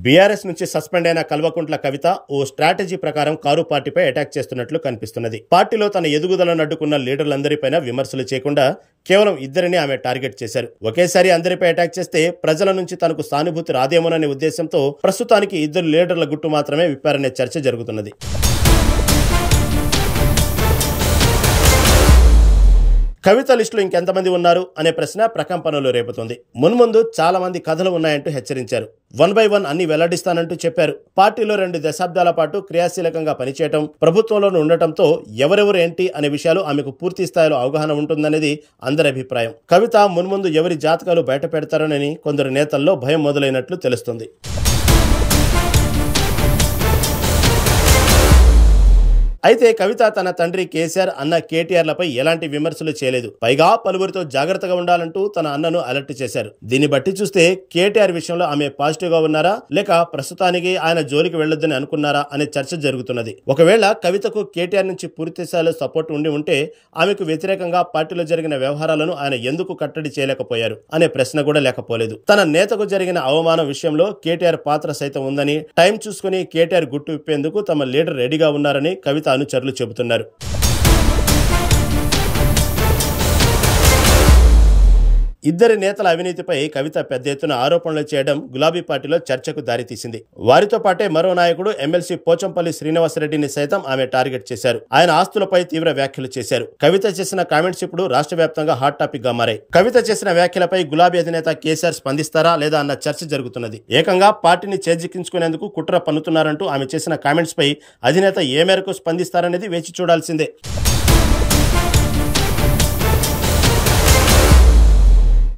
BRS నుంచి suspend అయిన కల్వకుంట్ల కవిత ఓ strategy ప్రకారం కారు పార్టీపై అటాక్ చేస్తున్నట్లు కనిపిస్తున్నది. పార్టీలో తన ఎదుగుదలను అడ్డుకున్న లీడర్లందరిపైన విమర్శలు చేయకుండా కేవలం ఇద్దరిని ఆమె టార్గెట్ చేశారు. ఒకేసారి అందరిపై అటాక్ చేస్తే ప్రజల నుంచి తనకు సానుభూతి రాదేమోననే ఉద్దేశంతో ప్రస్తుతానికి ఇద్దరు లీడర్ల గుట్టు మాత్రమే విప్పారనే చర్చ జరుగుతున్నది. కవిత లిస్టులో ఇంకెంతమంది ఉన్నారు అనే ప్రశ్న ప్రకంపనలు రేపుతోంది. మున్ముందు చాలా మంది కథలు ఉన్నాయంటూ హెచ్చరించారు. 1 by 1 అన్ని వెల్లడిస్తానంటూ చెప్పారు. పార్టీలో 2 దశాబ్దాల పాటు క్రియాశీలకంగా పనిచేయటం, ప్రభుత్వంలోనూ ఉండటంతో ఎవరెవరు ఏంటి అనే విషయాలు ఆమెకు పూర్తి స్థాయిలో అవగాహన ఉంటుందనేది అందరి అభిప్రాయం. కవిత మున్ముందు ఎవరి జాతకాలు బయట పెడతారోనని కొందరు నేతల్లో భయం మొదలైనట్లు తెలుస్తుంది. అయితే కవిత తన తండ్రి కేసీఆర్, అన్న కేటీఆర్లపై ఎలాంటి విమర్శలు చేయలేదు. పైగా పలువురితో జాగ్రత్తగా ఉండాలంటూ తన అన్నను అలర్ట్ చేశారు. దీన్ని బట్టి చూస్తే కేటీఆర్ విషయంలో ఆమె పాజిటివ్ గా ఉన్నారా, లేక ప్రస్తుతానికి ఆయన జోలికి వెళ్లొద్దని అనుకున్నారా అనే చర్చ జరుగుతున్నది. ఒకవేళ కవితకు కేటీఆర్ నుంచి పూర్తి స్థాయిలో సపోర్ట్ ఉంటే ఆమెకు వ్యతిరేకంగా పార్టీలో జరిగిన వ్యవహారాలను ఆయన ఎందుకు కట్టడి చేయలేకపోయారు అనే ప్రశ్న కూడా లేకపోలేదు. తన నేతకు జరిగిన అవమానం విషయంలో కేటీఆర్ పాత్ర సైతం ఉందని, టైం చూసుకుని కేటీఆర్ గుట్టు విప్పేందుకు తమ లీడర్ రెడీగా ఉన్నారని కవిత అనుచరులు చెబుతున్నారు. ఇద్దరి నేతల అవినీతిపై కవిత పెద్ద ఎత్తున ఆరోపణలు చేయడం గులాబీ పార్టీలో చర్చకు దారితీసింది. వారితో పాటే మరో నాయకుడు ఎమ్మెల్సీ పోచంపల్లి శ్రీనివాసరెడ్డిని సైతం ఆమె టార్గెట్ చేశారు. ఆయన ఆస్తులపై తీవ్ర వ్యాఖ్యలు చేశారు. కవిత చేసిన కామెంట్స్ ఇప్పుడు రాష్ట్ర వ్యాప్తంగా హాట్ టాపిక్ గా మారాయి. కవిత చేసిన వ్యాఖ్యలపై గులాబీ అధినేత కేసీఆర్ స్పందిస్తారా లేదా అన్న చర్చ జరుగుతున్నది. ఏకంగా పార్టీని చేజిక్కించుకునేందుకు కుట్ర పన్నుతున్నారంటూ ఆమె చేసిన కామెంట్స్ పై అధినేత ఏ మేరకు స్పందిస్తారనేది వేచి చూడాల్సిందే.